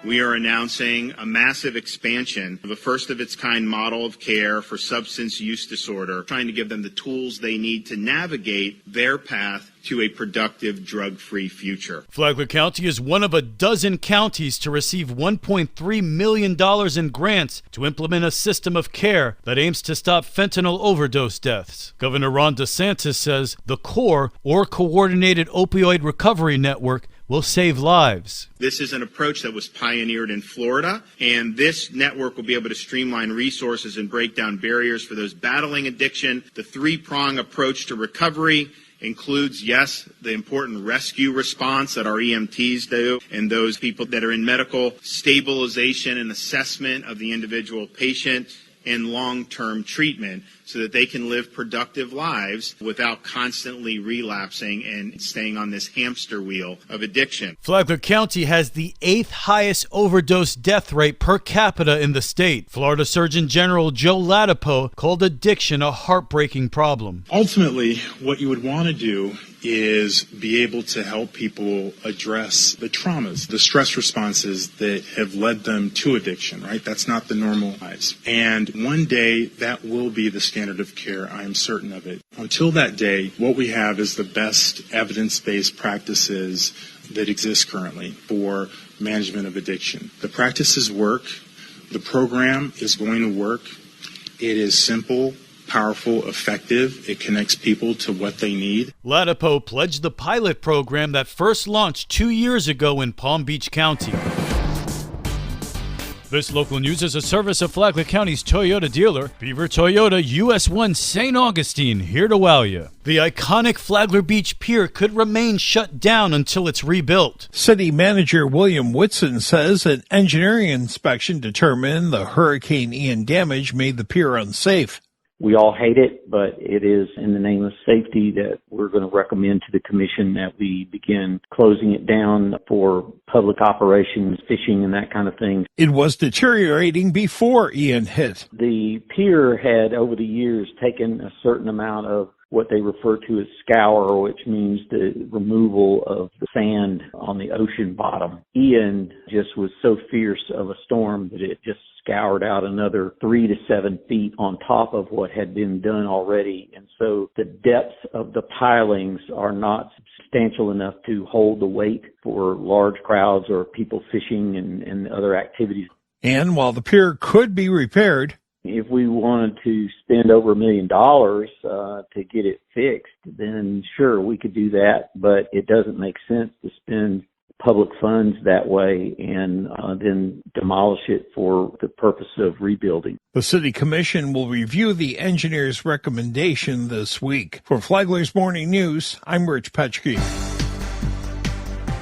we are announcing a massive expansion of a first-of-its-kind model of care for substance use disorder, trying to give them the tools they need to navigate their path to a productive, drug-free future. Flagler County is one of a dozen counties to receive $1.3 million in grants to implement a system of care that aims to stop fentanyl overdose deaths. Governor Ron DeSantis says the CORE, or Coordinated Opioid Recovery Network, will save lives. This is an approach that was pioneered in Florida, and this network will be able to streamline resources and break down barriers for those battling addiction. The three-prong approach to recovery includes, yes, the important rescue response that our EMTs do, and those people that are in medical stabilization and assessment of the individual patient, and long-term treatment so that they can live productive lives without constantly relapsing and staying on this hamster wheel of addiction. Flagler County has the 8th highest overdose death rate per capita in the state. Florida Surgeon General Joe Ladapo called addiction a heartbreaking problem. Ultimately, what you would want to do is be able to help people address the traumas, the stress responses that have led them to addiction, right? That's not the normal lives. And one day that will be the standard of care. I am certain of it. Until that day, what we have is the best evidence-based practices that exist currently for management of addiction. The practices work. The program is going to work. It is simple, powerful, effective. It connects people to what they need. Ladapo pledged the pilot program that first launched 2 years ago in Palm Beach County. This local news is a service of Flagler County's Toyota dealer, Beaver Toyota, US 1 St. Augustine, here to wow you. The iconic Flagler Beach Pier could remain shut down until it's rebuilt. City Manager William Whitson says an engineering inspection determined the Hurricane Ian damage made the pier unsafe. We all hate it, but it is in the name of safety that we're going to recommend to the commission that we begin closing it down for public operations, fishing, and that kind of thing. It was deteriorating before Ian hit. The pier had, over the years, taken a certain amount of what they refer to as scour, which means the removal of the sand on the ocean bottom. Ian just was so fierce of a storm that it just scoured out another 3 to 7 feet on top of what had been done already. And so the depths of the pilings are not substantial enough to hold the weight for large crowds or people fishing and other activities. And while the pier could be repaired, if we wanted to spend over $1 million to get it fixed, then sure, we could do that. But it doesn't make sense to spend public funds that way and then demolish it for the purpose of rebuilding. The City Commission will review the engineer's recommendation this week. For Flagler's Morning News, I'm Rich Petchke.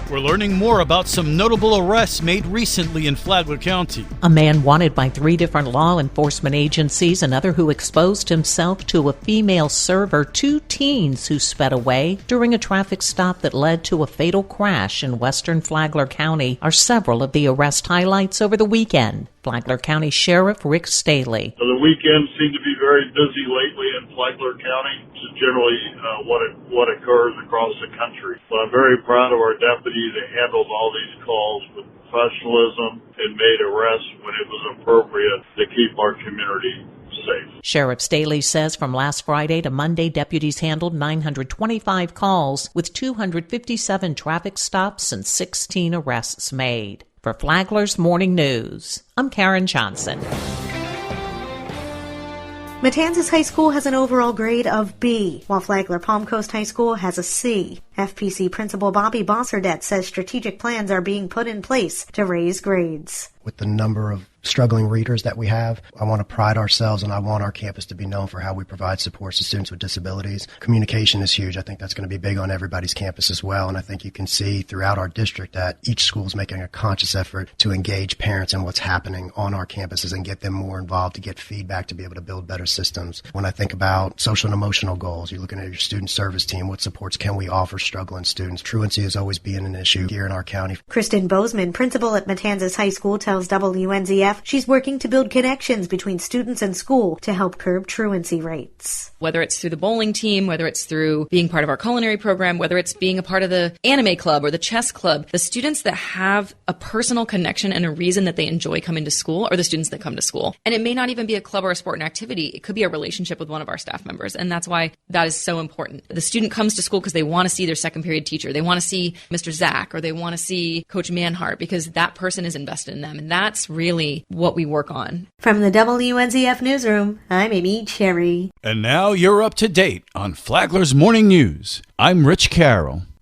We're learning more about some notable arrests made recently in Flagler County. A man wanted by 3 different law enforcement agencies, another who exposed himself to a female server, 2 teens who sped away during a traffic stop that led to a fatal crash in western Flagler County are several of the arrest highlights over the weekend. Flagler County Sheriff Rick Staley. The weekends seem to be very busy lately in Flagler County. It's generally what occurs across the country. But I'm very proud of our deputy that handled all these calls with professionalism and made arrests when it was appropriate to keep our community safe. Sheriff Staley says from last Friday to Monday, deputies handled 925 calls with 257 traffic stops and 16 arrests made. For Flagler's Morning News, I'm Karen Johnson. Matanzas High School has an overall grade of B, while Flagler Palm Coast High School has a C. FPC Principal Bobby Bosserdette says strategic plans are being put in place to raise grades. With the number of struggling readers that we have, I want to pride ourselves and I want our campus to be known for how we provide supports to students with disabilities. Communication is huge. I think that's going to be big on everybody's campus as well. And I think you can see throughout our district that each school is making a conscious effort to engage parents in what's happening on our campuses and get them more involved to get feedback to be able to build better systems. When I think about social and emotional goals, you're looking at your student service team. What supports can we offer struggling students? Truancy is always being an issue here in our county. Kristen Bozeman, principal at Matanzas High School, tells WNZF staff, she's working to build connections between students and school to help curb truancy rates. Whether it's through the bowling team, whether it's through being part of our culinary program, whether it's being a part of the anime club or the chess club, the students that have a personal connection and a reason that they enjoy coming to school are the students that come to school. And it may not even be a club or a sport and activity. It could be a relationship with one of our staff members. And that's why that is so important. The student comes to school because they want to see their second period teacher. They want to see Mr. Zach, or they want to see Coach Manhart, because that person is invested in them. And that's really what we work on. From the WNZF Newsroom, I'm Amy Cherry. And now you're up to date on Flagler's Morning News. I'm Rich Carroll.